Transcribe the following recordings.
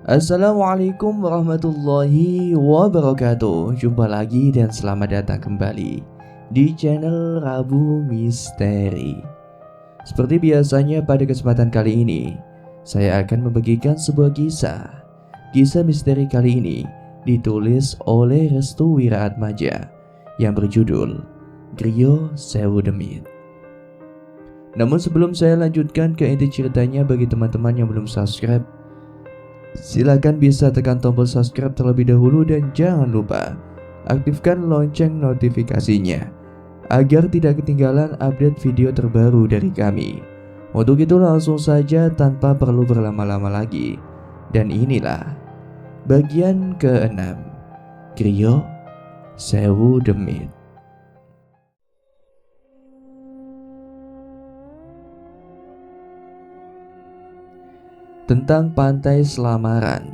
Assalamualaikum warahmatullahi wabarakatuh. Jumpa lagi dan selamat datang kembali di channel Rabu Misteri. Seperti biasanya pada kesempatan kali ini, saya akan membagikan sebuah kisah. Kisah misteri kali ini ditulis oleh Restu Wiraatmaja yang berjudul Griya Sewu Demit. Namun sebelum saya lanjutkan ke inti ceritanya, bagi teman-teman yang belum subscribe, silakan bisa tekan tombol subscribe terlebih dahulu dan jangan lupa aktifkan lonceng notifikasinya agar tidak ketinggalan update video terbaru dari kami. Untuk itu langsung saja tanpa perlu berlama-lama lagi. Dan inilah bagian ke-6, Griya Sewu Demit. Tentang Pantai Selamaran.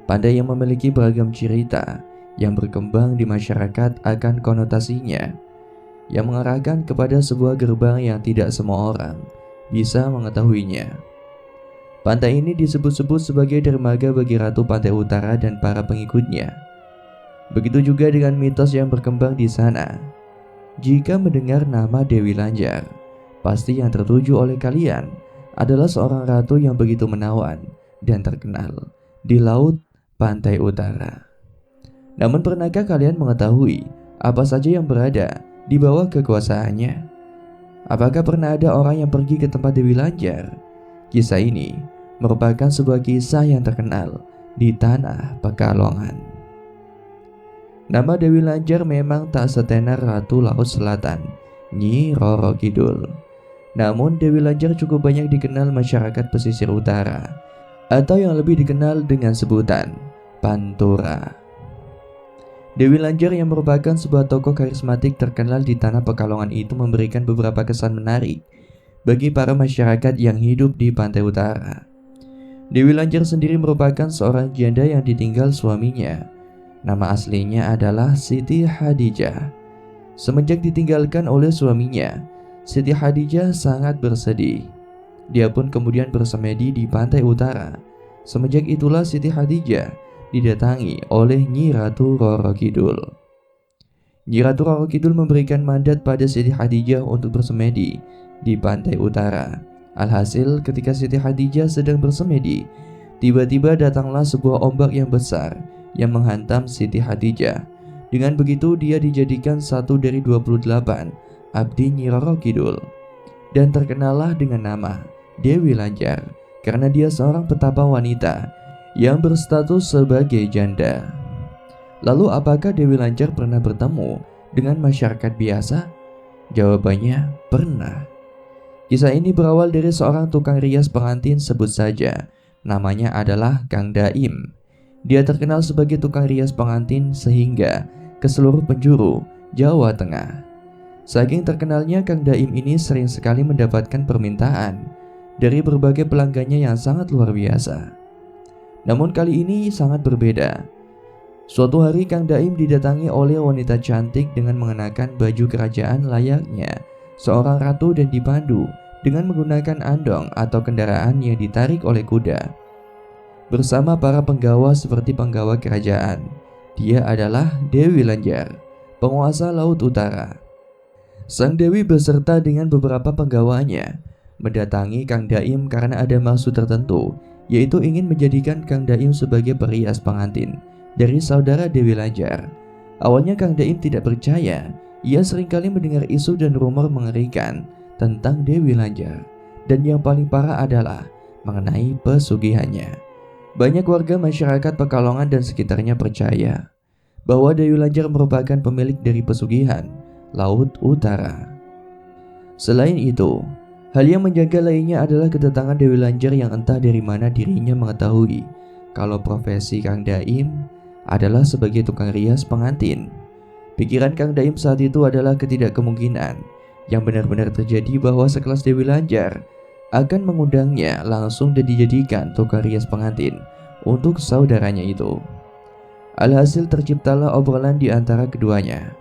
Pantai yang memiliki beragam cerita yang berkembang di masyarakat akan konotasinya, yang mengarahkan kepada sebuah gerbang yang tidak semua orang bisa mengetahuinya. Pantai ini disebut-sebut sebagai dermaga bagi Ratu Pantai Utara dan para pengikutnya. Begitu juga dengan mitos yang berkembang di sana. Jika mendengar nama Dewi Lanjar, pasti yang tertuju oleh kalian adalah seorang ratu yang begitu menawan dan terkenal di laut Pantai Utara. Namun pernahkah kalian mengetahui apa saja yang berada di bawah kekuasaannya? Apakah pernah ada orang yang pergi ke tempat Dewi Lanjar? Kisah ini merupakan sebuah kisah yang terkenal di tanah Pekalongan. Nama Dewi Lanjar memang tak setenar Ratu Laut Selatan, Nyi Roro Kidul. Namun Dewi Lanjar cukup banyak dikenal masyarakat pesisir utara, atau yang lebih dikenal dengan sebutan Pantura. Dewi Lanjar yang merupakan sebuah tokoh karismatik terkenal di tanah Pekalongan itu memberikan beberapa kesan menarik bagi para masyarakat yang hidup di Pantai Utara. Dewi Lanjar sendiri merupakan seorang janda yang ditinggal suaminya. Nama aslinya adalah Siti Hadijah. Semenjak ditinggalkan oleh suaminya, Siti Hadijah sangat bersedih. Dia pun kemudian bersemedi di Pantai Utara. Semenjak itulah Siti Hadijah didatangi oleh Nyi Ratu Roro Kidul. Nyi Ratu Roro Kidul memberikan mandat pada Siti Hadijah untuk bersemedi di Pantai Utara. Alhasil ketika Siti Hadijah sedang bersemedi, tiba-tiba datanglah sebuah ombak yang besar yang menghantam Siti Hadijah. Dengan begitu dia dijadikan satu dari 28 abdi Nyi Roro Kidul dan terkenallah dengan nama Dewi Lanjar karena dia seorang petapa wanita yang berstatus sebagai janda. Lalu apakah Dewi Lanjar pernah bertemu dengan masyarakat biasa? Jawabannya pernah. Kisah ini berawal dari seorang tukang rias pengantin, sebut saja namanya adalah Kang Daim. Dia terkenal sebagai tukang rias pengantin sehingga ke seluruh penjuru Jawa Tengah. Saking terkenalnya, Kang Daim ini sering sekali mendapatkan permintaan dari berbagai pelanggannya yang sangat luar biasa. Namun kali ini sangat berbeda. Suatu hari Kang Daim didatangi oleh wanita cantik dengan mengenakan baju kerajaan layaknya seorang ratu dan dipandu dengan menggunakan andong atau kendaraan yang ditarik oleh kuda. Bersama para penggawa seperti penggawa kerajaan, dia adalah Dewi Lanjar, penguasa Laut Utara. Sang Dewi beserta dengan beberapa penggawanya mendatangi Kang Daim karena ada maksud tertentu, yaitu ingin menjadikan Kang Daim sebagai perias pengantin dari saudara Dewi Lanjar. Awalnya Kang Daim tidak percaya. Ia seringkali mendengar isu dan rumor mengerikan tentang Dewi Lanjar, dan yang paling parah adalah mengenai pesugihannya. Banyak warga masyarakat Pekalongan dan sekitarnya percaya bahwa Dewi Lanjar merupakan pemilik dari pesugihan Laut Utara. Selain itu, hal yang menjaga lainnya adalah kedatangan Dewi Lanjar yang entah dari mana dirinya mengetahui kalau profesi Kang Daim adalah sebagai tukang rias pengantin. Pikiran Kang Daim saat itu adalah ketidakkemungkinan yang benar-benar terjadi bahwa sekelas Dewi Lanjar akan mengundangnya langsung dan dijadikan tukang rias pengantin untuk saudaranya itu. Alhasil terciptalah obrolan di antara keduanya.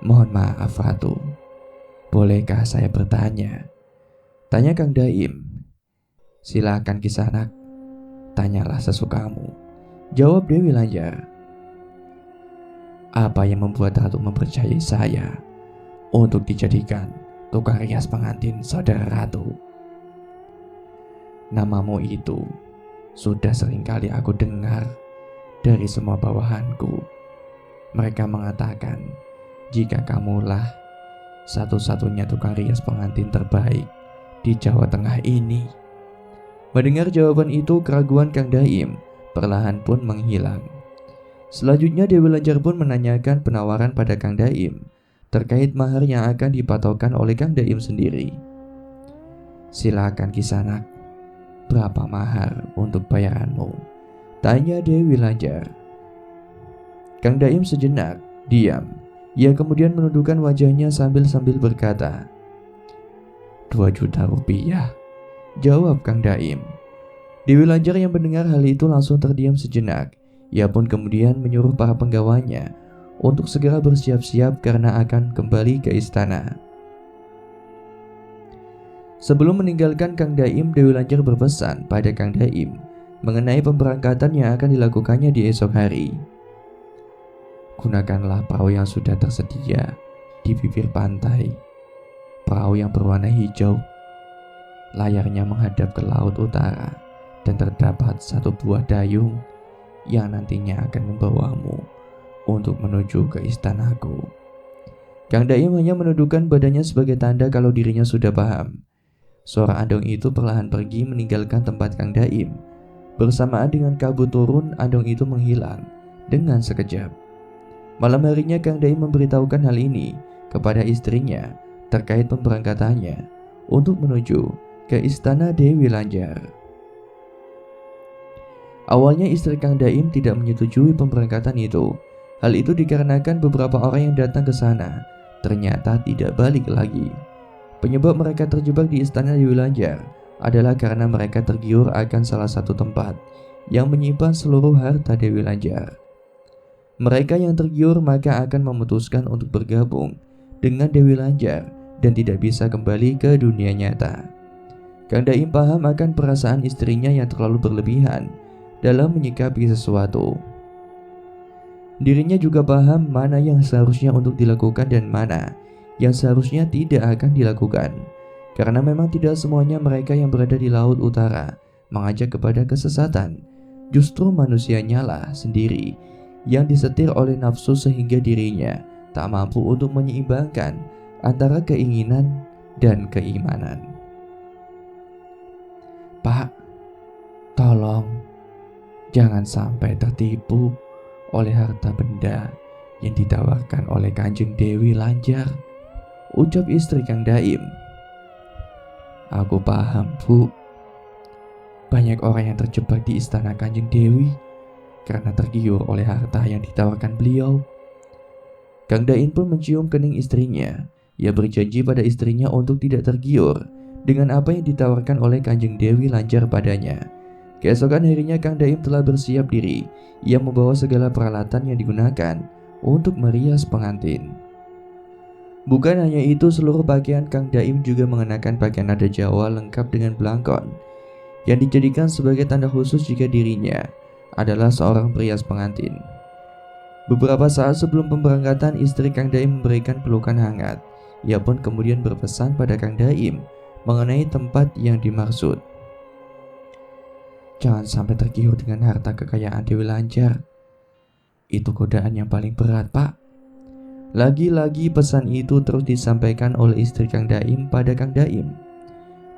"Mohon maaf Ratu, bolehkah saya bertanya?" tanya Kang Daim. "Silakan Kisanak, Tanyalah sesukamu, jawab Dewi Lanjar. Apa yang membuat Ratu mempercayai saya untuk dijadikan tukang rias pengantin saudara Ratu? Namamu itu sudah seringkali aku dengar dari semua bawahanku. Mereka mengatakan jika kamulah satu-satunya tukang rias pengantin terbaik di Jawa Tengah ini. Mendengar jawaban itu, keraguan Kang Daim perlahan pun menghilang. Selanjutnya Dewi Lanjar pun menanyakan penawaran pada Kang Daim terkait mahar yang akan dipatokkan oleh Kang Daim sendiri. Silakan Kisanak, berapa mahar untuk bayaranmu? Tanya Dewi Lanjar. Kang Daim sejenak diam. Ia kemudian menundukkan wajahnya sambil berkata, 2 juta rupiah, jawab Kang Daim. Dewi Lanjar yang mendengar hal itu langsung terdiam sejenak. Ia pun kemudian menyuruh para penggawanya untuk segera bersiap-siap karena akan kembali ke istana. Sebelum meninggalkan Kang Daim, Dewi Lanjar berpesan pada Kang Daim mengenai pemberangkatan yang akan dilakukannya di esok hari. Gunakanlah perahu yang sudah tersedia di bibir pantai. Perahu yang berwarna hijau, layarnya menghadap ke laut utara, dan terdapat 1 buah dayung yang nantinya akan membawamu untuk menuju ke istanaku. Kang Daim hanya menundukkan badannya sebagai tanda kalau dirinya sudah paham. Suara andong itu perlahan pergi meninggalkan tempat Kang Daim. Bersamaan dengan kabut turun, andong itu menghilang dengan sekejap. Malam harinya Kang Daim memberitahukan hal ini kepada istrinya terkait pemberangkatannya untuk menuju ke istana Dewi Lanjar. Awalnya istri Kang Daim tidak menyetujui pemberangkatan itu. Hal itu dikarenakan beberapa orang yang datang ke sana ternyata tidak balik lagi. Penyebab mereka terjebak di istana Dewi Lanjar adalah karena mereka tergiur akan salah satu tempat yang menyimpan seluruh harta Dewi Lanjar. Mereka yang tergiur maka akan memutuskan untuk bergabung dengan Dewi Lanjar dan tidak bisa kembali ke dunia nyata. Kang Daim paham akan perasaan istrinya yang terlalu berlebihan dalam menyikapi sesuatu. Dirinya juga paham mana yang seharusnya untuk dilakukan dan mana yang seharusnya tidak akan dilakukan. Karena memang tidak semuanya mereka yang berada di laut utara mengajak kepada kesesatan. Justru manusianya lah sendiri yang disetir oleh nafsu sehingga dirinya tak mampu untuk menyeimbangkan antara keinginan dan keimanan. Pak, tolong jangan sampai tertipu oleh harta benda yang ditawarkan oleh Kanjeng Dewi Lanjar, ucap istri Kang Daim. Aku paham, Bu. Banyak orang yang terjebak di istana Kanjeng Dewi karena tergiur oleh harta yang ditawarkan beliau. Kang Daim pun mencium kening istrinya. Ia berjanji pada istrinya untuk tidak tergiur dengan apa yang ditawarkan oleh Kanjeng Dewi Lanjar padanya. Keesokan harinya Kang Daim telah bersiap diri. Ia membawa segala peralatan yang digunakan untuk merias pengantin. Bukan hanya itu, seluruh pakaian Kang Daim juga mengenakan pakaian adat Jawa lengkap dengan belangkon yang dijadikan sebagai tanda khusus jika dirinya adalah seorang perias pengantin. Beberapa saat sebelum pemberangkatan, istri Kang Daim memberikan pelukan hangat. Ia pun kemudian berpesan pada Kang Daim mengenai tempat yang dimaksud. Jangan sampai tergiur dengan harta kekayaan Dewi Lanjar. Itu godaan yang paling berat, Pak. Lagi-lagi pesan itu terus disampaikan oleh istri Kang Daim pada Kang Daim.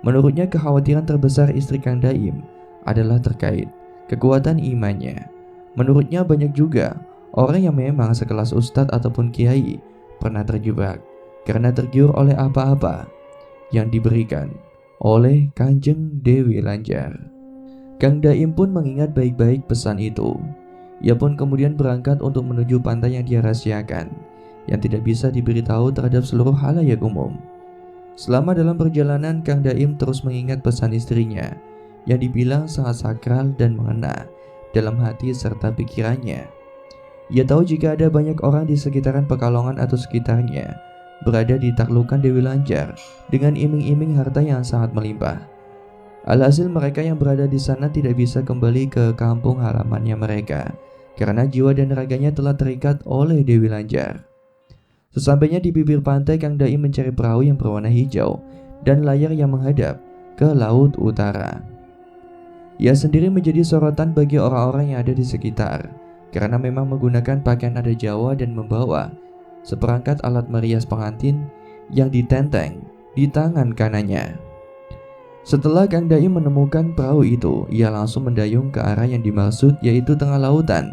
Menurutnya kekhawatiran terbesar istri Kang Daim adalah terkait kekuatan imannya. Menurutnya banyak juga orang yang memang sekelas ustadz ataupun kiai pernah terjebak karena tergiur oleh apa-apa yang diberikan oleh Kanjeng Dewi Lanjar. Kang Daim pun mengingat baik-baik pesan itu. Ia pun kemudian berangkat untuk menuju pantai yang dirahasiakan, yang tidak bisa diberitahu terhadap seluruh halayak umum. Selama dalam perjalanan, Kang Daim terus mengingat pesan istrinya yang dibilang sangat sakral dan mengena dalam hati serta pikirannya. Ia tahu jika ada banyak orang di sekitaran Pekalongan atau sekitarnya berada di taklukan Dewi Lanjar dengan iming-iming harta yang sangat melimpah. Alhasil mereka yang berada di sana tidak bisa kembali ke kampung halamannya mereka karena jiwa dan raganya telah terikat oleh Dewi Lanjar. Sesampainya di bibir pantai, Kang Daim mencari perahu yang berwarna hijau dan layar yang menghadap ke laut utara. Ia sendiri menjadi sorotan bagi orang-orang yang ada di sekitar karena memang menggunakan pakaian adat Jawa dan membawa seperangkat alat merias pengantin yang ditenteng di tangan kanannya. Setelah Kang Daim menemukan perahu itu, ia langsung mendayung ke arah yang dimaksud, yaitu tengah lautan,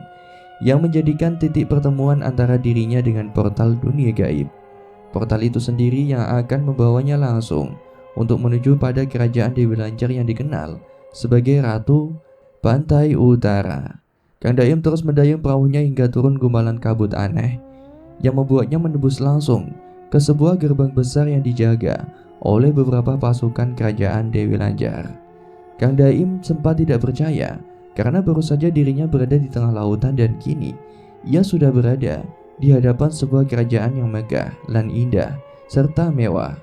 yang menjadikan titik pertemuan antara dirinya dengan portal dunia gaib. Portal itu sendiri yang akan membawanya langsung untuk menuju pada kerajaan Dewi Lanjar yang dikenal sebagai Ratu Pantai Utara. Kang Daim terus mendayung perahunya hingga turun gumpalan kabut aneh yang membuatnya menembus langsung ke sebuah gerbang besar yang dijaga oleh beberapa pasukan kerajaan Dewi Lanjar. Kang Daim sempat tidak percaya karena baru saja dirinya berada di tengah lautan dan kini ia sudah berada di hadapan sebuah kerajaan yang megah dan indah serta mewah.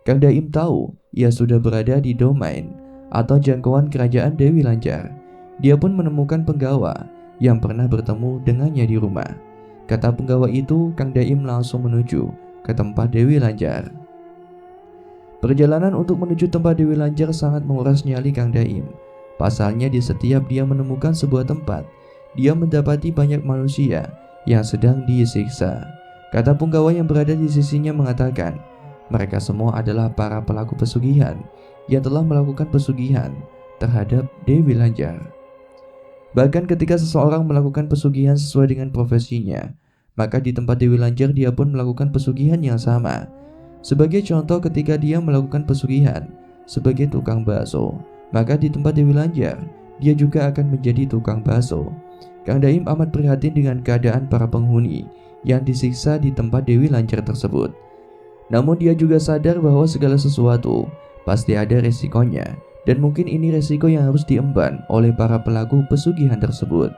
Kang Daim tahu ia sudah berada di domain atau jangkauan kerajaan Dewi Lanjar. Dia pun menemukan penggawa yang pernah bertemu dengannya di rumah. Kata penggawa itu, Kang Daim langsung menuju ke tempat Dewi Lanjar. Perjalanan untuk menuju tempat Dewi Lanjar sangat menguras nyali Kang Daim. Pasalnya di setiap dia menemukan sebuah tempat, dia mendapati banyak manusia yang sedang disiksa. Kata penggawa yang berada di sisinya mengatakan, mereka semua adalah para pelaku pesugihan yang telah melakukan pesugihan terhadap Dewi Lanjar. Bahkan ketika seseorang melakukan pesugihan sesuai dengan profesinya, maka di tempat Dewi Lanjar dia pun melakukan pesugihan yang sama. Sebagai contoh, ketika dia melakukan pesugihan sebagai tukang bakso, maka di tempat Dewi Lanjar dia juga akan menjadi tukang bakso. Kang Daim amat prihatin dengan keadaan para penghuni yang disiksa di tempat Dewi Lanjar tersebut. Namun dia juga sadar bahwa segala sesuatu pasti ada resikonya, dan mungkin ini resiko yang harus diemban oleh para pelaku pesugihan tersebut.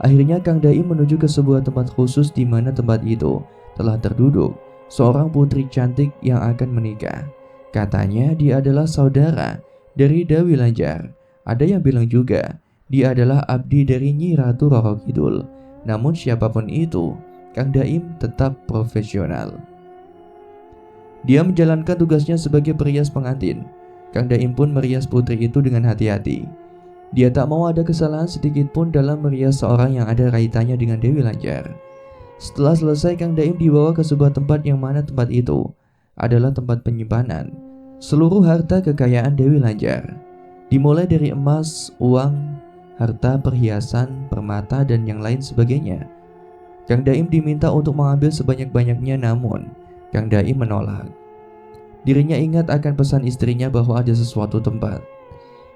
Akhirnya Kang Daim menuju ke sebuah tempat khusus di mana tempat itu telah terduduk seorang putri cantik yang akan menikah. Katanya dia adalah saudara dari Dewi Lanjar. Ada yang bilang juga dia adalah abdi dari Nyi Ratu Roro Kidul. Namun siapapun itu, Kang Daim tetap profesional. Dia menjalankan tugasnya sebagai perias pengantin. Kang Daim pun merias putri itu dengan hati-hati. Dia tak mau ada kesalahan sedikit pun dalam merias seorang yang ada kaitannya dengan Dewi Lanjar. Setelah selesai, Kang Daim dibawa ke sebuah tempat yang mana tempat itu adalah tempat penyimpanan seluruh harta kekayaan Dewi Lanjar. Dimulai dari emas, uang, harta, perhiasan, permata, dan yang lain sebagainya. Kang Daim diminta untuk mengambil sebanyak-banyaknya, namun Kang Daim menolak. Dirinya ingat akan pesan istrinya bahwa ada sesuatu tempat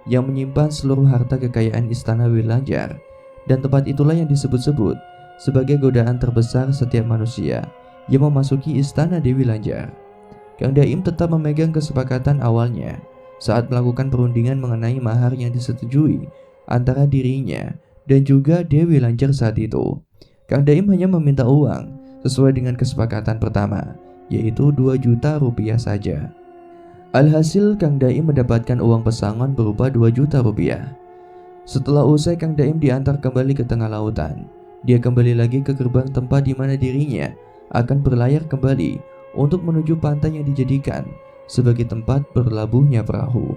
yang menyimpan seluruh harta kekayaan istana Dewi Lanjar, dan tempat itulah yang disebut-sebut sebagai godaan terbesar setiap manusia yang memasuki istana Dewi Lanjar. Kang Daim tetap memegang kesepakatan awalnya saat melakukan perundingan mengenai mahar yang disetujui antara dirinya dan juga Dewi Lanjar saat itu. Kang Daim hanya meminta uang sesuai dengan kesepakatan pertama, yaitu 2 juta rupiah saja. Alhasil Kang Daim mendapatkan uang pesangon berupa 2 juta rupiah. Setelah usai, Kang Daim diantar kembali ke tengah lautan. Dia kembali lagi ke gerbang tempat di mana dirinya akan berlayar kembali untuk menuju pantai yang dijadikan sebagai tempat berlabuhnya perahu.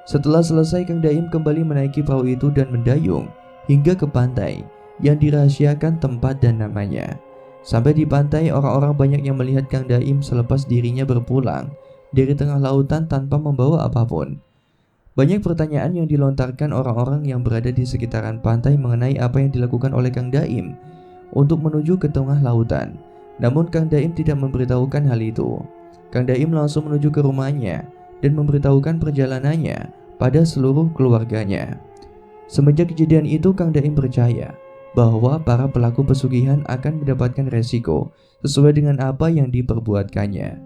Setelah selesai, Kang Daim kembali menaiki perahu itu dan mendayung hingga ke pantai yang dirahasiakan tempat dan namanya. Sampai di pantai, orang-orang banyak yang melihat Kang Daim selepas dirinya berpulang dari tengah lautan tanpa membawa apapun. Banyak pertanyaan yang dilontarkan orang-orang yang berada di sekitaran pantai mengenai apa yang dilakukan oleh Kang Daim untuk menuju ke tengah lautan. Namun Kang Daim tidak memberitahukan hal itu. Kang Daim langsung menuju ke rumahnya dan memberitahukan perjalanannya pada seluruh keluarganya. Semenjak kejadian itu, Kang Daim percaya bahwa para pelaku pesugihan akan mendapatkan resiko sesuai dengan apa yang diperbuatkannya.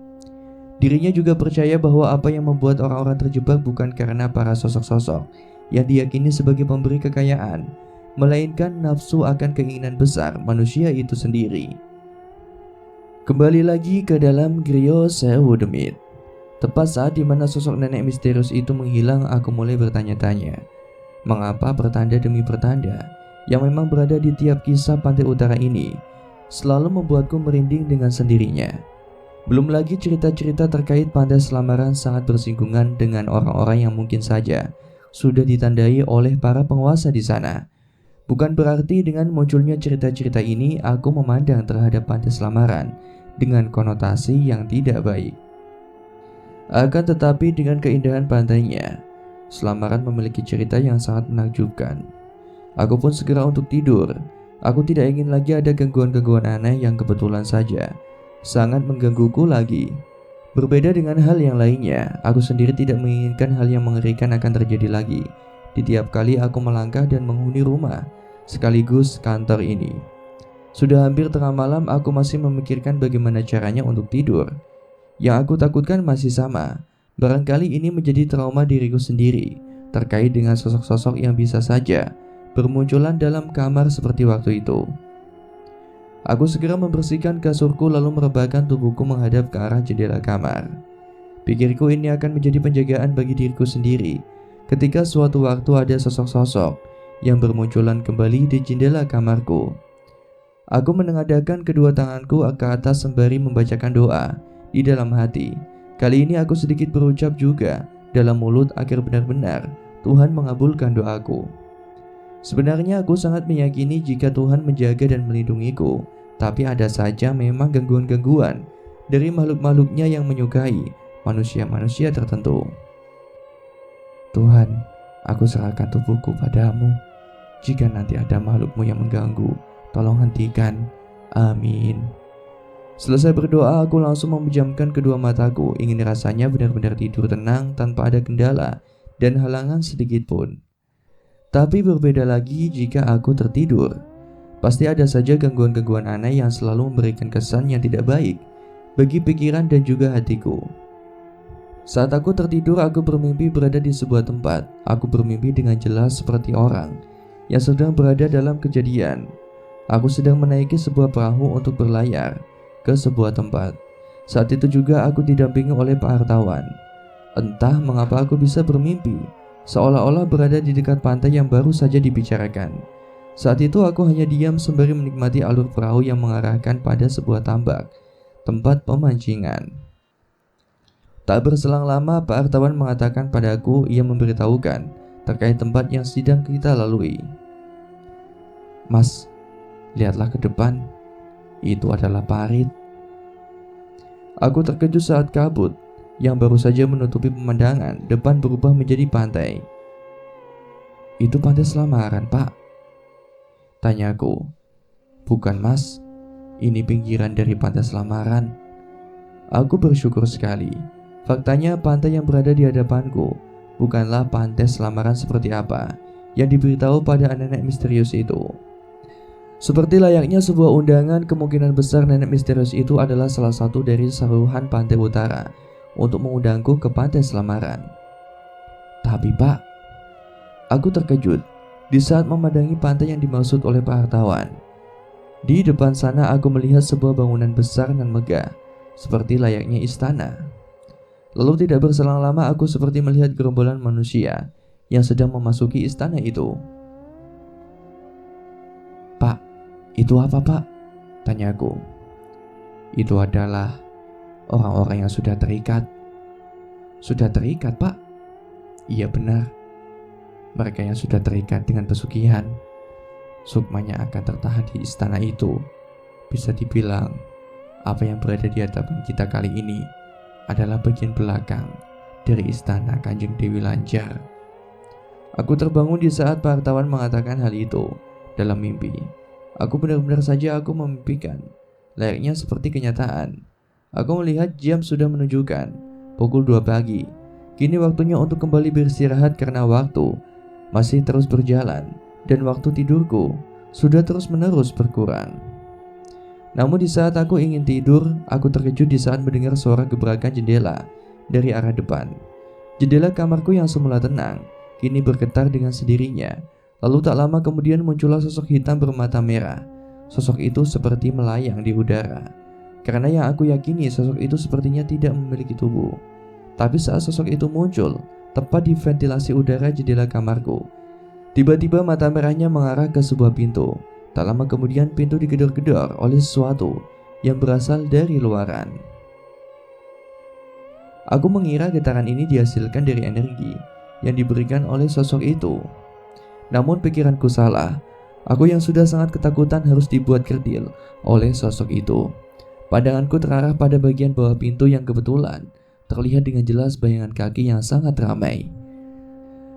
Dirinya juga percaya bahwa apa yang membuat orang-orang terjebak bukan karena para sosok-sosok yang diyakini sebagai pemberi kekayaan, melainkan nafsu akan keinginan besar manusia itu sendiri. Kembali lagi ke dalam Griyo Sewu Demit. Tepat saat dimana sosok nenek misterius itu menghilang, aku mulai bertanya-tanya, mengapa pertanda demi pertanda yang memang berada di tiap kisah pantai utara ini selalu membuatku merinding dengan sendirinya. Belum lagi cerita-cerita terkait pantai Selamaran sangat bersinggungan dengan orang-orang yang mungkin saja sudah ditandai oleh para penguasa di sana. Bukan berarti dengan munculnya cerita-cerita ini aku memandang terhadap pantai Selamaran dengan konotasi yang tidak baik. Akan tetapi dengan keindahan pantainya, Selamaran memiliki cerita yang sangat menakjubkan. Aku pun segera untuk tidur. Aku tidak ingin lagi ada gangguan-gangguan aneh yang kebetulan saja sangat menggangguku lagi. Berbeda dengan hal yang lainnya, aku sendiri tidak menginginkan hal yang mengerikan akan terjadi lagi di tiap kali aku melangkah dan menghuni rumah sekaligus kantor ini. Sudah hampir tengah malam, aku masih memikirkan bagaimana caranya untuk tidur. Yang aku takutkan masih sama. Barangkali ini menjadi trauma diriku sendiri terkait dengan sosok-sosok yang bisa saja bermunculan dalam kamar seperti waktu itu. Aku segera membersihkan kasurku lalu merebahkan tubuhku menghadap ke arah jendela kamar. Pikirku ini akan menjadi penjagaan bagi diriku sendiri ketika suatu waktu ada sosok-sosok yang bermunculan kembali di jendela kamarku. Aku menengadahkan kedua tanganku ke atas sembari membacakan doa di dalam hati. Kali ini aku sedikit berucap juga dalam mulut agar benar-benar Tuhan mengabulkan doaku. Sebenarnya aku sangat meyakini jika Tuhan menjaga dan melindungiku, tapi ada saja memang gangguan-gangguan dari makhluk-makhluknya yang menyukai manusia-manusia tertentu. Tuhan, aku serahkan tubuhku padamu. Jika nanti ada makhlukmu yang mengganggu, tolong hentikan. Amin. Selesai berdoa, aku langsung memejamkan kedua mataku, ingin rasanya benar-benar tidur tenang tanpa ada kendala dan halangan sedikit pun. Tapi berbeda lagi jika aku tertidur. Pasti ada saja gangguan-gangguan aneh yang selalu memberikan kesan yang tidak baik bagi pikiran dan juga hatiku. Saat aku tertidur, aku bermimpi berada di sebuah tempat. Aku bermimpi dengan jelas seperti orang yang sedang berada dalam kejadian. Aku sedang menaiki sebuah perahu untuk berlayar ke sebuah tempat. Saat itu juga aku didampingi oleh Pak Hartawan. Entah mengapa aku bisa bermimpi seolah-olah berada di dekat pantai yang baru saja dibicarakan. Saat itu aku hanya diam sembari menikmati alur perahu yang mengarahkan pada sebuah tambak, tempat pemancingan. Tak berselang lama, Pak Hartawan mengatakan padaku, ia memberitahukan terkait tempat yang sedang kita lalui. Mas, lihatlah ke depan. Itu adalah parit. Aku terkejut saat kabut yang baru saja menutupi pemandangan depan berubah menjadi pantai. Itu pantai Selamaran, Pak, tanyaku. Bukan, Mas, ini pinggiran dari pantai Selamaran. Aku bersyukur sekali. Faktanya pantai yang berada di hadapanku bukanlah pantai Selamaran seperti apa yang diberitahu pada nenek misterius itu. Seperti layaknya sebuah undangan, kemungkinan besar nenek misterius itu adalah salah satu dari saruhan pantai utara untuk mengundangku ke pantai Selamaran. Tapi Pak, aku terkejut di saat memandangi pantai yang dimaksud oleh Pak Hartawan. Di depan sana aku melihat sebuah bangunan besar dan megah, seperti layaknya istana. Lalu tidak berselang lama aku seperti melihat gerombolan manusia yang sedang memasuki istana itu. Pak, itu apa, Pak? Tanyaku. Itu adalah orang-orang yang sudah terikat. Sudah terikat, Pak? Iya benar. Mereka yang sudah terikat dengan pesugihan. Sukmanya akan tertahan di istana itu. Bisa dibilang, apa yang berada di hadapan kita kali ini adalah bagian belakang dari istana Kanjeng Dewi Lanjar. Aku terbangun di saat Pak Hartawan mengatakan hal itu dalam mimpi. Aku benar-benar saja aku memimpikan, layaknya seperti kenyataan. Aku melihat jam sudah menunjukkan pukul 2 pagi. Kini waktunya untuk kembali beristirahat karena waktu masih terus berjalan dan waktu tidurku sudah terus-menerus berkurang. Namun di saat aku ingin tidur, aku terkejut di saat mendengar suara gebrakan jendela dari arah depan. Jendela kamarku yang semula tenang kini bergetar dengan sendirinya. Lalu tak lama kemudian muncullah sosok hitam bermata merah. Sosok itu seperti melayang di udara. Karena yang aku yakini sosok itu sepertinya tidak memiliki tubuh. Tapi saat sosok itu muncul, tepat di ventilasi udara jendela kamarku, tiba-tiba mata merahnya mengarah ke sebuah pintu. Tak lama kemudian pintu digedor-gedor oleh sesuatu yang berasal dari luaran. Aku mengira getaran ini dihasilkan dari energi yang diberikan oleh sosok itu. Namun pikiranku salah. Aku yang sudah sangat ketakutan harus dibuat kerdil oleh sosok itu. Pandanganku terarah pada bagian bawah pintu yang kebetulan terlihat dengan jelas bayangan kaki yang sangat ramai.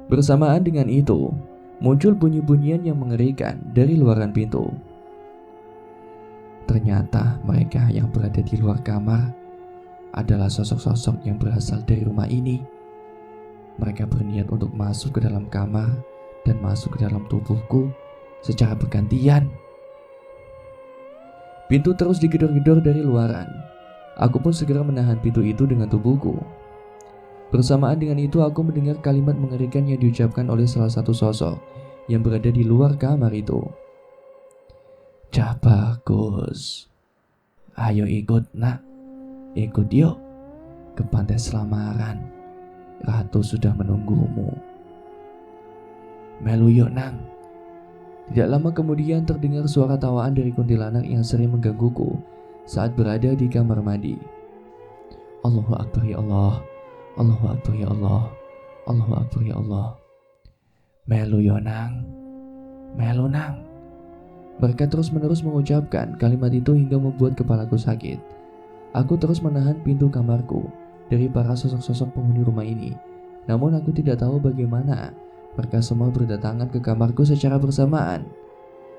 Bersamaan dengan itu, muncul bunyi-bunyian yang mengerikan dari luaran pintu. Ternyata mereka yang berada di luar kamar adalah sosok-sosok yang berasal dari rumah ini. Mereka berniat untuk masuk ke dalam kamar dan masuk ke dalam tubuhku secara bergantian. Pintu terus digedor-gedor dari luaran. Aku pun segera menahan pintu itu dengan tubuhku. Bersamaan dengan itu aku mendengar kalimat mengerikan yang diucapkan oleh salah satu sosok yang berada di luar kamar itu. "Cah bagus, ayo ikut nak, ikut yuk ke pantai Selamaran. Ratu sudah menunggumu. Melu yuk nang." Tidak lama kemudian terdengar suara tawaan dari kuntilanak yang sering menggangguku saat berada di kamar mandi. Allahu Akbar ya Allah, Allahu Akbar ya Allah, Allahu Akbar ya Allah. "Melu yo nang, melu nang." Mereka terus-menerus mengucapkan kalimat itu hingga membuat kepalaku sakit. Aku terus menahan pintu kamarku dari para sosok-sosok penghuni rumah ini. Namun aku tidak tahu bagaimana mereka semua berdatangan ke kamarku secara bersamaan.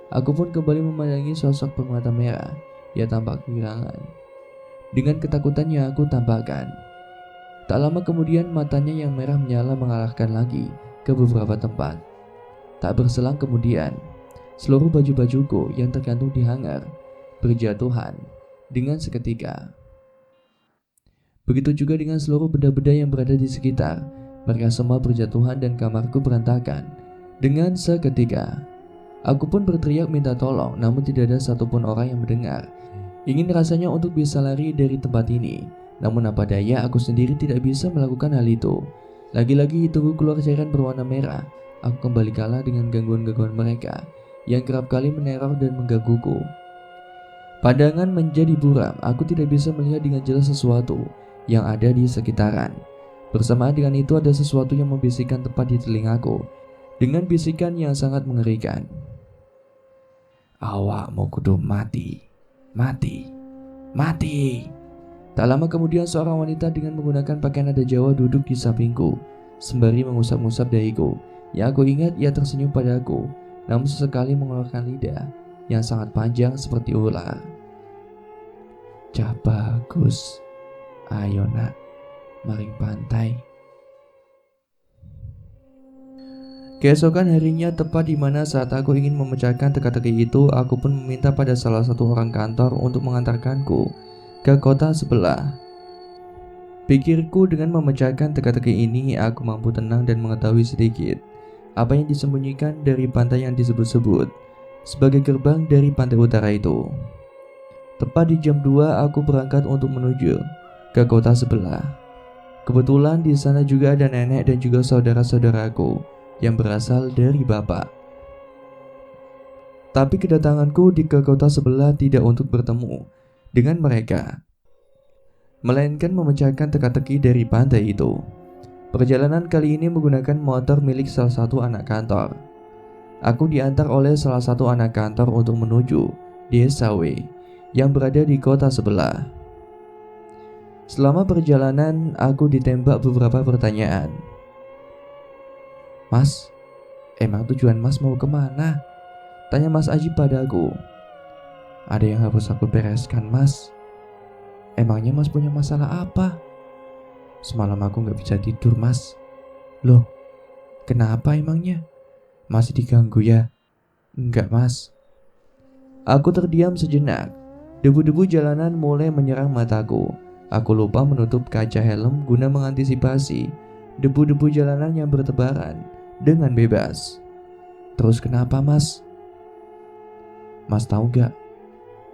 Aku pun kembali memandangi sosok bermata merah. Ia tampak kehilangan. Dengan ketakutan yang aku tampakkan, tak lama kemudian matanya yang merah menyala mengarahkan lagi ke beberapa tempat. Tak berselang kemudian, seluruh baju-bajuku yang tergantung di hanger berjatuhan dengan seketika. Begitu juga dengan seluruh benda-benda yang berada di sekitar. Mereka semua berjatuhan dan kamarku berantakan dengan seketika. Aku pun berteriak minta tolong, namun tidak ada satupun orang yang mendengar. Ingin rasanya untuk bisa lari dari tempat ini, namun apa daya aku sendiri tidak bisa melakukan hal itu. Lagi-lagi hidungku keluar cairan berwarna merah. Aku kembali kalah dengan gangguan-gangguan mereka yang kerap kali meneror dan menggangguku. Pandangan menjadi buram, aku tidak bisa melihat dengan jelas sesuatu yang ada di sekitaran. Bersamaan dengan itu ada sesuatu yang membisikkan tepat di telingaku dengan bisikan yang sangat mengerikan. "Awakmu kudu mati, mati, mati." Tak lama kemudian seorang wanita dengan menggunakan pakaian adat Jawa duduk di sampingku sembari mengusap-ngusap dahiku. Yang aku ingat ia tersenyum padaku, namun sesekali mengeluarkan lidah yang sangat panjang seperti ular. "Cah bagus, ayo nak, maring pantai." Keesokan harinya, tepat di mana saat aku ingin memecahkan teka-teki itu, aku pun meminta pada salah satu orang kantor untuk mengantarkanku ke kota sebelah. Pikirku dengan memecahkan teka-teki ini, aku mampu tenang dan mengetahui sedikit apa yang disembunyikan dari pantai yang disebut-sebut sebagai gerbang dari pantai utara itu. Tepat di jam 2 aku berangkat untuk menuju ke kota sebelah. Kebetulan di sana juga ada nenek dan juga saudara-saudaraku yang berasal dari bapak. Tapi kedatanganku ke kota sebelah tidak untuk bertemu dengan mereka, melainkan memecahkan teka-teki dari pantai itu. Perjalanan kali ini menggunakan motor milik salah satu anak kantor. Aku diantar oleh salah satu anak kantor untuk menuju Desa W yang berada di kota sebelah. Selama perjalanan, aku ditembak beberapa pertanyaan. "Mas, emang tujuan mas mau kemana?" tanya Mas Aji padaku. "Ada yang harus aku bereskan mas." "Emangnya mas punya masalah apa?" "Semalam aku gak bisa tidur mas." "Loh, kenapa emangnya? Masih diganggu ya?" "Enggak mas." Aku terdiam sejenak. Debu-debu jalanan mulai menyerang mataku. Aku lupa menutup kaca helm guna mengantisipasi debu-debu jalanan yang bertebaran dengan bebas. "Terus kenapa mas?" "Mas tahu gak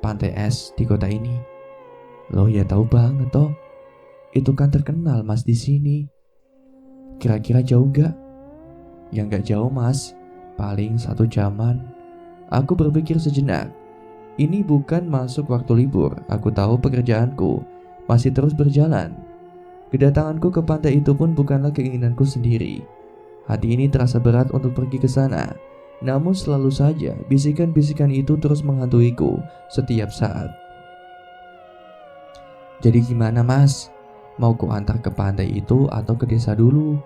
pantai es di kota ini?" "Loh ya tahu banget toh. Itu kan terkenal mas di sini. Kira-kira jauh nggak? Ya nggak jauh mas, paling 1 jaman. Aku berpikir sejenak. Ini bukan masuk waktu libur. Aku tahu pekerjaanku masih terus berjalan. Kedatanganku ke pantai itu pun bukanlah keinginanku sendiri. Hati ini terasa berat untuk pergi ke sana. Namun selalu saja bisikan-bisikan itu terus menghantuiku setiap saat. Jadi gimana mas? Mau ku antar ke pantai itu atau ke desa dulu?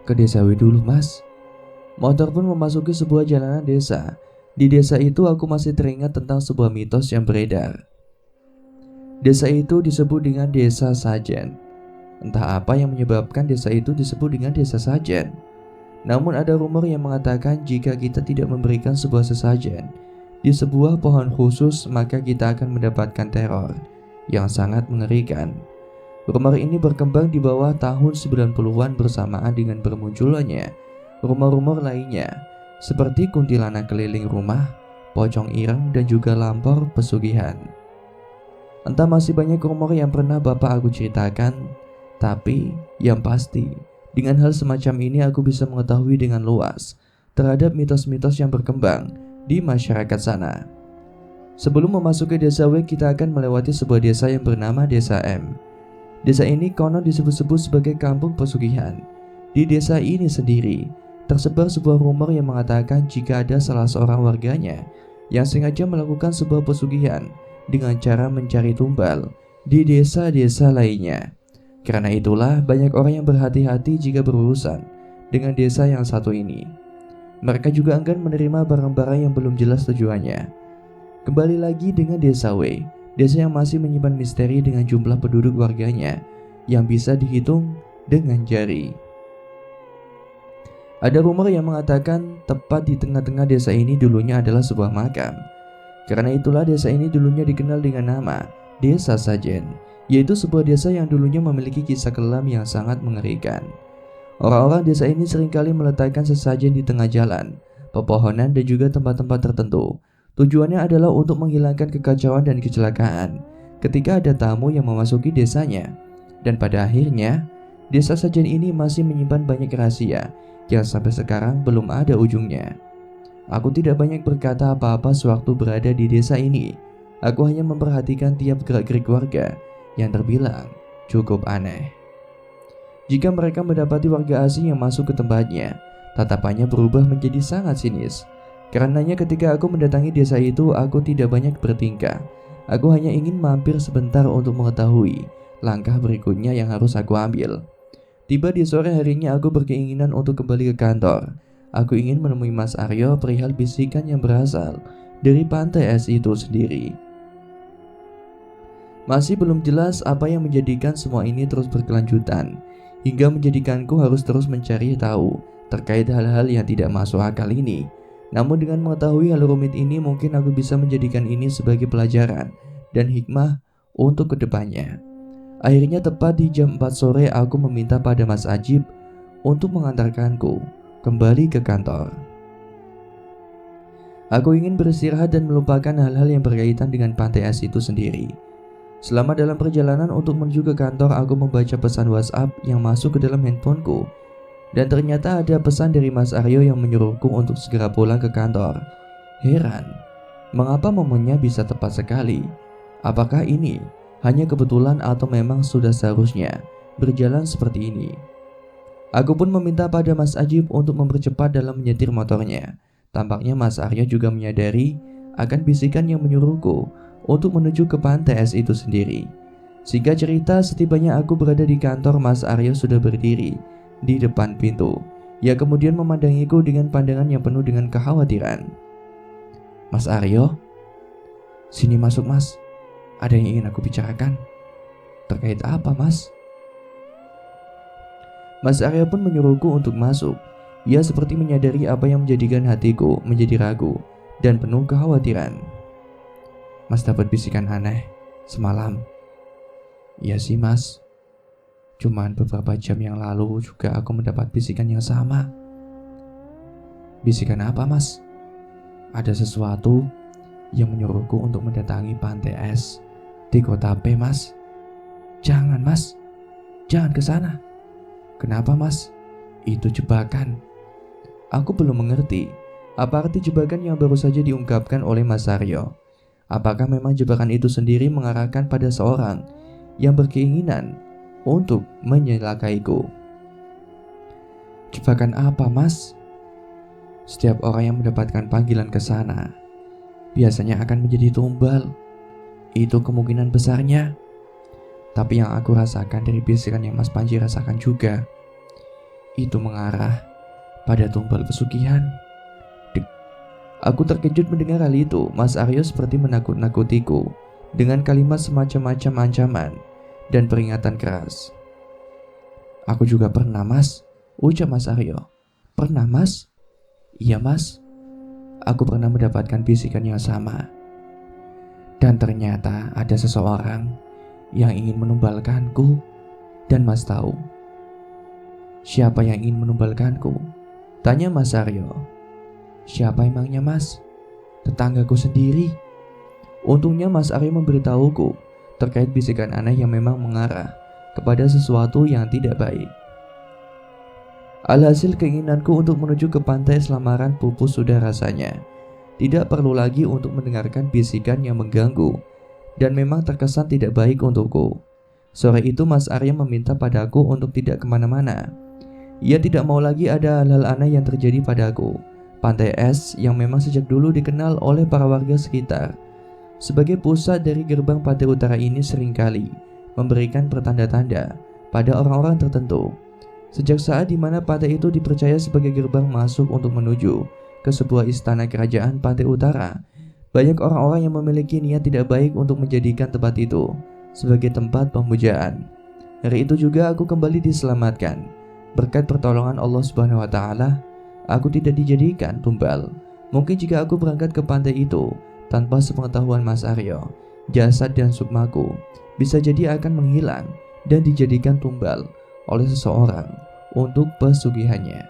Ke desa W dulu mas. Motor pun memasuki sebuah jalanan desa. Di desa itu aku masih teringat tentang sebuah mitos yang beredar. Desa itu disebut dengan desa Sajen. Entah apa yang menyebabkan desa itu disebut dengan desa Sajen. Namun ada rumor yang mengatakan jika kita tidak memberikan sebuah sesajen di sebuah pohon khusus, maka kita akan mendapatkan teror yang sangat mengerikan. Rumor ini berkembang di bawah tahun 90-an bersamaan dengan bermunculannya rumor-rumor lainnya seperti kuntilanak keliling rumah, pocong ireng, dan juga lampor pesugihan. Entah masih banyak rumor yang pernah bapak aku ceritakan, tapi yang pasti dengan hal semacam ini aku bisa mengetahui dengan luas terhadap mitos-mitos yang berkembang di masyarakat sana. Sebelum memasuki desa W, kita akan melewati sebuah desa yang bernama Desa M. Desa ini konon disebut-sebut sebagai kampung pesugihan. Di desa ini sendiri tersebar sebuah rumor yang mengatakan jika ada salah seorang warganya yang sengaja melakukan sebuah pesugihan dengan cara mencari tumbal di desa-desa lainnya. Karena itulah banyak orang yang berhati-hati jika berurusan dengan desa yang satu ini. Mereka juga enggan menerima barang-barang yang belum jelas tujuannya. Kembali lagi dengan desa W, desa yang masih menyimpan misteri dengan jumlah penduduk warganya yang bisa dihitung dengan jari. Ada rumor yang mengatakan tepat di tengah-tengah desa ini dulunya adalah sebuah makam. Karena itulah desa ini dulunya dikenal dengan nama Desa Sajen, yaitu sebuah desa yang dulunya memiliki kisah kelam yang sangat mengerikan. Orang-orang desa ini seringkali meletakkan sesajen di tengah jalan, pepohonan, dan juga tempat-tempat tertentu. Tujuannya adalah untuk menghilangkan kekacauan dan kecelakaan ketika ada tamu yang memasuki desanya. Dan pada akhirnya, desa Sajen ini masih menyimpan banyak rahasia yang sampai sekarang belum ada ujungnya. Aku tidak banyak berkata apa-apa sewaktu berada di desa ini. Aku hanya memperhatikan tiap gerak-gerik warga yang terbilang cukup aneh. Jika mereka mendapati warga asing yang masuk ke tempatnya, tatapannya berubah menjadi sangat sinis. Karenanya ketika aku mendatangi desa itu, aku tidak banyak bertingkah. Aku hanya ingin mampir sebentar untuk mengetahui langkah berikutnya yang harus aku ambil. Tiba di sore harinya, aku berkeinginan untuk kembali ke kantor. Aku ingin menemui Mas Aryo perihal bisikan yang berasal dari pantai es itu sendiri. Masih belum jelas apa yang menjadikan semua ini terus berkelanjutan, hingga menjadikanku harus terus mencari tahu terkait hal-hal yang tidak masuk akal ini. Namun dengan mengetahui hal rumit ini, mungkin aku bisa menjadikan ini sebagai pelajaran dan hikmah untuk kedepannya. Akhirnya tepat di jam 4 sore aku meminta pada Mas Ajib untuk mengantarkanku kembali ke kantor. Aku ingin beristirahat dan melupakan hal-hal yang berkaitan dengan pantai es itu sendiri. Selama dalam perjalanan untuk menuju ke kantor, aku membaca pesan WhatsApp yang masuk ke dalam handphoneku. Dan ternyata ada pesan dari Mas Aryo yang menyuruhku untuk segera pulang ke kantor. Heran, mengapa momennya bisa tepat sekali? Apakah ini hanya kebetulan atau memang sudah seharusnya berjalan seperti ini? Aku pun meminta pada Mas Ajib untuk mempercepat dalam menyetir motornya. Tampaknya Mas Aryo juga menyadari akan bisikan yang menyuruhku untuk menuju ke pantai es itu sendiri. Singkat cerita, setibanya aku berada di kantor, Mas Aryo sudah berdiri di depan pintu. Ia kemudian memandangiku dengan pandangan yang penuh dengan kekhawatiran. Mas Aryo, sini masuk mas. Ada yang ingin aku bicarakan. Terkait apa mas? Mas Aryo pun menyuruhku untuk masuk. Ia seperti menyadari apa yang menjadikan hatiku menjadi ragu dan penuh kekhawatiran. Mas dapat bisikan aneh semalam. Iya sih mas. Cuman beberapa jam yang lalu juga aku mendapat bisikan yang sama. Bisikan apa mas? Ada sesuatu yang menyuruhku untuk mendatangi pantai es di kota P mas. "Jangan mas, jangan ke sana." "Kenapa mas?" "Itu jebakan." Aku belum mengerti apa arti jebakan yang baru saja diungkapkan oleh Mas Aryo. Apakah memang jebakan itu sendiri mengarahkan pada seorang yang berkeinginan untuk mencelakaiku? "Jebakan apa mas?" "Setiap orang yang mendapatkan panggilan ke sana biasanya akan menjadi tumbal. Itu kemungkinan besarnya. Tapi yang aku rasakan dari bisikan yang Mas Panji rasakan juga, itu mengarah pada tumbal pesugihan." Aku terkejut mendengar hal itu. Mas Aryo seperti menakut-nakutiku dengan kalimat semacam-macam ancaman dan peringatan keras. "Aku juga pernah mas," ucap Mas Aryo. "Pernah mas?" "Iya mas, aku pernah mendapatkan bisikan yang sama. Dan ternyata ada seseorang yang ingin menumbalkanku. Dan mas tahu siapa yang ingin menumbalkanku?" tanya Mas Aryo. "Siapa emangnya mas?" "Tetanggaku sendiri." Untungnya Mas Aryo memberitahuku terkait bisikan aneh yang memang mengarah kepada sesuatu yang tidak baik. Alhasil keinginanku untuk menuju ke pantai Selamaran pupus sudah rasanya. Tidak perlu lagi untuk mendengarkan bisikan yang mengganggu dan memang terkesan tidak baik untukku. Sore itu Mas Aryo meminta padaku untuk tidak kemana-mana. Ia tidak mau lagi ada hal-hal aneh yang terjadi padaku. Pantai es yang memang sejak dulu dikenal oleh para warga sekitar sebagai pusat dari gerbang pantai utara ini seringkali memberikan pertanda-tanda pada orang-orang tertentu. Sejak saat dimana pantai itu dipercaya sebagai gerbang masuk untuk menuju ke sebuah istana kerajaan pantai utara, banyak orang-orang yang memiliki niat tidak baik untuk menjadikan tempat itu sebagai tempat pemujaan. Hari itu juga aku kembali diselamatkan. Berkat pertolongan Allah Subhanahu wa Ta'ala, aku tidak dijadikan tumbal. Mungkin jika aku berangkat ke pantai itu tanpa sepengetahuan Mas Aryo, jasad dan sukmaku bisa jadi akan menghilang dan dijadikan tumbal oleh seseorang untuk pesugihannya.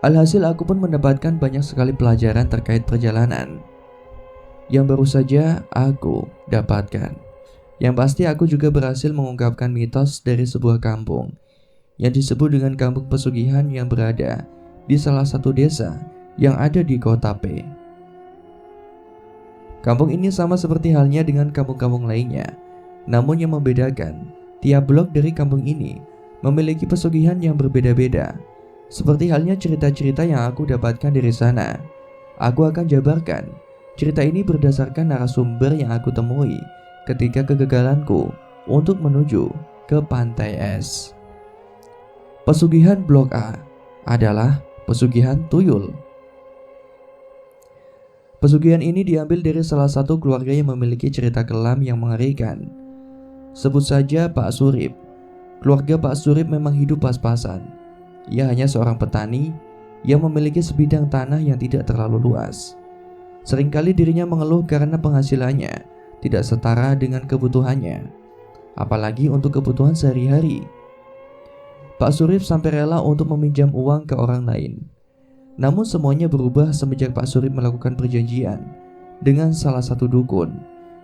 Alhasil aku pun mendapatkan banyak sekali pelajaran terkait perjalanan yang baru saja aku dapatkan. Yang pasti aku juga berhasil mengungkapkan mitos dari sebuah kampung yang disebut dengan kampung pesugihan yang berada di salah satu desa yang ada di kota P. Kampung ini sama seperti halnya dengan kampung-kampung lainnya, namun yang membedakan, tiap blok dari kampung ini memiliki pesugihan yang berbeda-beda. Seperti halnya cerita-cerita yang aku dapatkan dari sana. Aku akan jabarkan cerita ini berdasarkan narasumber yang aku temui ketika kegagalanku untuk menuju ke pantai es. Pesugihan blok A adalah pesugihan tuyul. Pesugihan ini diambil dari salah satu keluarga yang memiliki cerita kelam yang mengerikan. Sebut saja Pak Surip. Keluarga Pak Surip memang hidup pas-pasan. Ia hanya seorang petani yang memiliki sebidang tanah yang tidak terlalu luas. Seringkali dirinya mengeluh karena penghasilannya tidak setara dengan kebutuhannya, apalagi untuk kebutuhan sehari-hari. Pak Surip sampai rela untuk meminjam uang ke orang lain. Namun semuanya berubah semenjak Pak Surip melakukan perjanjian dengan salah satu dukun.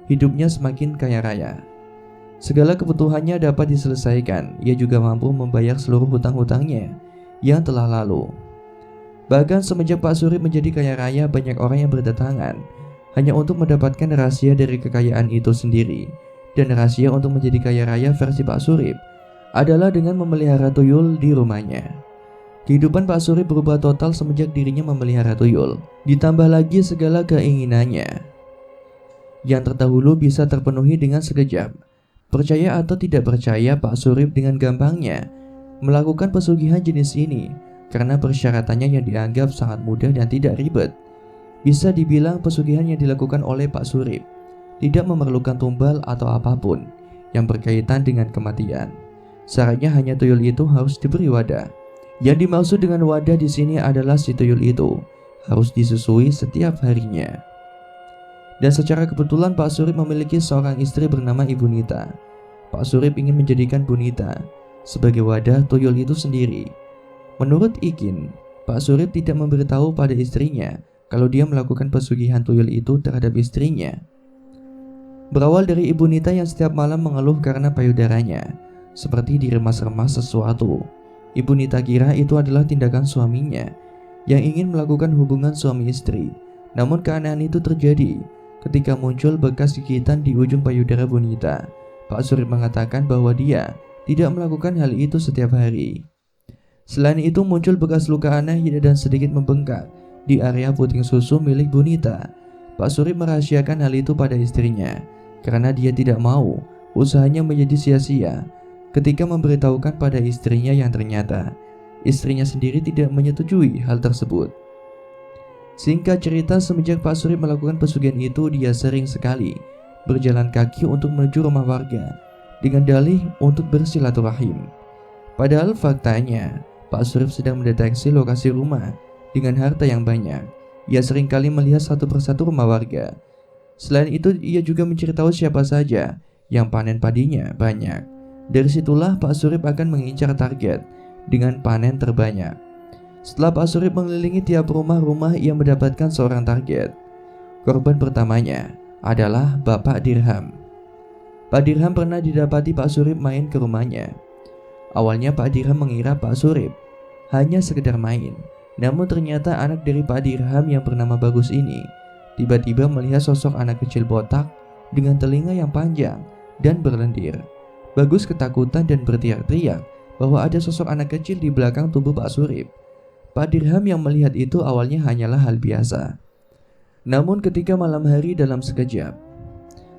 Hidupnya semakin kaya raya. Segala kebutuhannya dapat diselesaikan. Ia juga mampu membayar seluruh hutang-hutangnya yang telah lalu. Bahkan semenjak Pak Surip menjadi kaya raya, banyak orang yang berdatangan hanya untuk mendapatkan rahasia dari kekayaan itu sendiri. Dan rahasia untuk menjadi kaya raya versi Pak Surip adalah dengan memelihara tuyul di rumahnya. Kehidupan Pak Surip berubah total semenjak dirinya memelihara tuyul. Ditambah lagi segala keinginannya yang terdahulu bisa terpenuhi dengan sekejap. Percaya atau tidak percaya, Pak Surip dengan gampangnya melakukan pesugihan jenis ini karena persyaratannya yang dianggap sangat mudah dan tidak ribet. Bisa dibilang pesugihan yang dilakukan oleh Pak Surip tidak memerlukan tumbal atau apapun yang berkaitan dengan kematian. Syaratnya hanya tuyul itu harus diberi wadah. Yang dimaksud dengan wadah di sini adalah si tuyul itu harus disusui setiap harinya. Dan secara kebetulan Pak Surip memiliki seorang istri bernama Ibu Nita. Pak Surip ingin menjadikan Bu Nita sebagai wadah tuyul itu sendiri. Menurut Ikin, Pak Surip tidak memberitahu pada istrinya kalau dia melakukan pesugihan tuyul itu terhadap istrinya. Berawal dari Ibu Nita yang setiap malam mengeluh karena payudaranya seperti diremas-remas sesuatu. Ibu Nita kira itu adalah tindakan suaminya yang ingin melakukan hubungan suami istri. Namun keanehan itu terjadi ketika muncul bekas gigitan di ujung payudara Bu Nita. Pak Surip mengatakan bahwa dia tidak melakukan hal itu setiap hari. Selain itu muncul bekas luka aneh dan sedikit membengkak di area puting susu milik Bu Nita. Pak Surip merahasiakan hal itu pada istrinya karena dia tidak mau usahanya menjadi sia-sia. Ketika memberitahukan pada istrinya yang ternyata istrinya sendiri tidak menyetujui hal tersebut. Singkat cerita, semenjak Pak Surip melakukan pesugihan itu, dia sering sekali berjalan kaki untuk menuju rumah warga dengan dalih untuk bersilaturahim. Padahal faktanya, Pak Surip sedang mendeteksi lokasi rumah dengan harta yang banyak. Ia sering kali melihat satu persatu rumah warga. Selain itu, ia juga menceritakan siapa saja yang panen padinya banyak. Dari situlah Pak Surip akan mengincar target dengan panen terbanyak. Setelah Pak Surip mengelilingi tiap rumah-rumah, ia mendapatkan seorang target. Korban pertamanya adalah Bapak Dirham. Pak Dirham pernah didapati Pak Surip main ke rumahnya. Awalnya Pak Dirham mengira Pak Surip hanya sekedar main. Namun ternyata anak dari Pak Dirham yang bernama Bagus ini tiba-tiba melihat sosok anak kecil botak dengan telinga yang panjang dan berlendir. Bagus ketakutan dan berteriak-teriak bahwa ada sosok anak kecil di belakang tubuh Pak Surip. Pak Dirham yang melihat itu awalnya hanyalah hal biasa. Namun ketika malam hari dalam sekejap,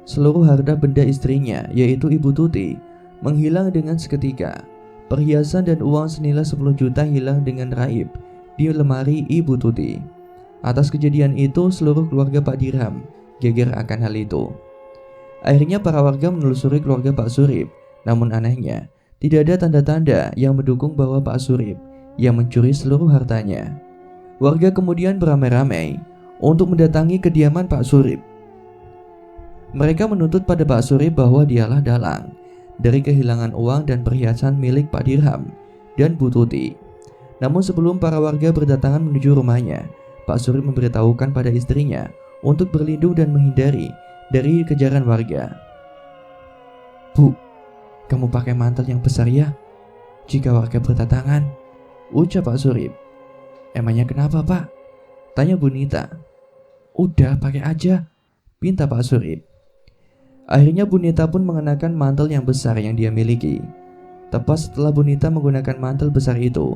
seluruh harta benda istrinya yaitu Ibu Tuti menghilang dengan seketika. Perhiasan dan uang senilai 10 juta hilang dengan raib di lemari Ibu Tuti. Atas kejadian itu seluruh keluarga Pak Dirham geger akan hal itu. Akhirnya para warga menelusuri keluarga Pak Surip. Namun anehnya, tidak ada tanda-tanda yang mendukung bahwa Pak Surip yang mencuri seluruh hartanya. Warga kemudian beramai-ramai untuk mendatangi kediaman Pak Surip. Mereka menuntut pada Pak Surip bahwa dialah dalang dari kehilangan uang dan perhiasan milik Pak Dirham dan Bu Tuti. Namun sebelum para warga berdatangan menuju rumahnya, Pak Surip memberitahukan pada istrinya untuk berlindung dan menghindari dari kejaran warga. "Bu, kamu pakai mantel yang besar ya jika warga berdatangan," ucap Pak Surip. "Emangnya kenapa, Pak?" tanya Bu Nita. "Udah pakai aja," pinta Pak Surip. Akhirnya Bu Nita pun mengenakan mantel yang besar yang dia miliki. Tepat setelah Bu Nita menggunakan mantel besar itu,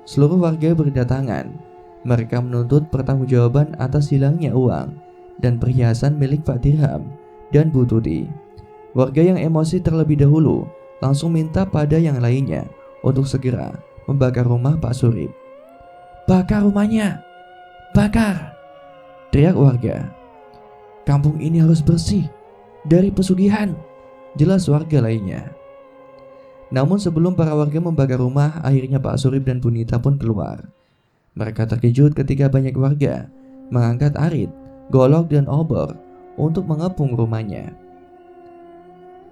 seluruh warga berdatangan. Mereka menuntut pertanggungjawaban atas hilangnya uang dan perhiasan milik Pak Dirham dan Bu Tuti. Warga yang emosi terlebih dahulu langsung minta pada yang lainnya untuk segera membakar rumah Pak Surip. "Bakar rumahnya! Bakar!" teriak warga. "Kampung ini harus bersih dari pesugihan," jelas warga lainnya. Namun sebelum para warga membakar rumah, akhirnya Pak Surip dan Bu Nita pun keluar. Mereka terkejut ketika banyak warga mengangkat arit, golok dan obor untuk mengepung rumahnya.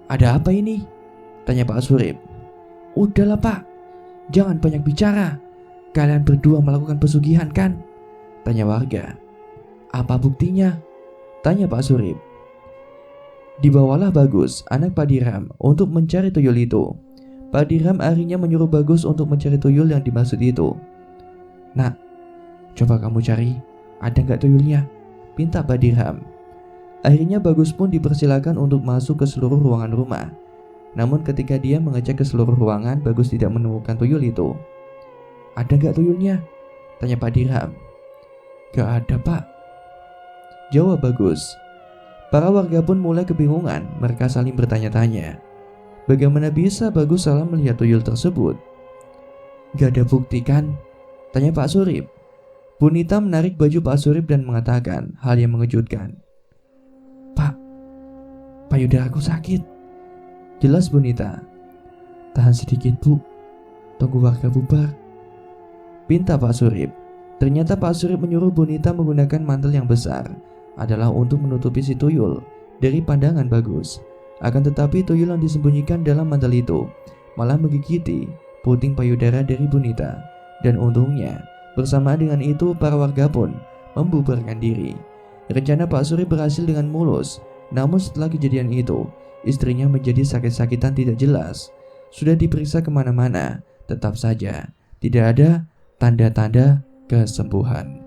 "Ada apa ini?" tanya Pak Surip. "Udahlah Pak, jangan banyak bicara. Kalian berdua melakukan pesugihan kan?" tanya warga. "Apa buktinya?" tanya Pak Surip. Dibawalah Bagus, anak Pak Dirham, untuk mencari tuyul itu. Pak Dirham akhirnya menyuruh Bagus untuk mencari tuyul yang dimaksud itu. "Nak, coba kamu cari, ada nggak tuyulnya?" pinta Pak Dirham. Akhirnya Bagus pun dipersilakan untuk masuk ke seluruh ruangan rumah. Namun ketika dia mengecek ke seluruh ruangan, Bagus tidak menemukan tuyul itu. "Ada nggak tuyulnya?" tanya Pak Dirham. "Gak ada Pak," jawab Bagus. Para warga pun mulai kebingungan. Mereka saling bertanya-tanya, bagaimana bisa Bagus salah melihat tuyul tersebut? "Gak ada bukti kan?" tanya Pak Surip. Bu Nita menarik baju Pak Surip dan mengatakan hal yang mengejutkan. "Pak, payudaraku sakit," jelas Bu Nita. "Tahan sedikit Bu, tunggu warga bubar," pinta Pak Surip. Ternyata Pak Surip menyuruh Bu Nita menggunakan mantel yang besar adalah untuk menutupi si tuyul dari pandangan Bagus. Akan tetapi tuyul yang disembunyikan dalam mantel itu malah menggigiti puting payudara dari Bu Nita. Dan untungnya, bersama dengan itu para warga pun membubarkan diri. Rencana Pak Surip berhasil dengan mulus Namun setelah kejadian itu, istrinya menjadi sakit-sakitan tidak jelas. Sudah diperiksa kemana-mana, tetap saja tidak ada tanda-tanda kesembuhan.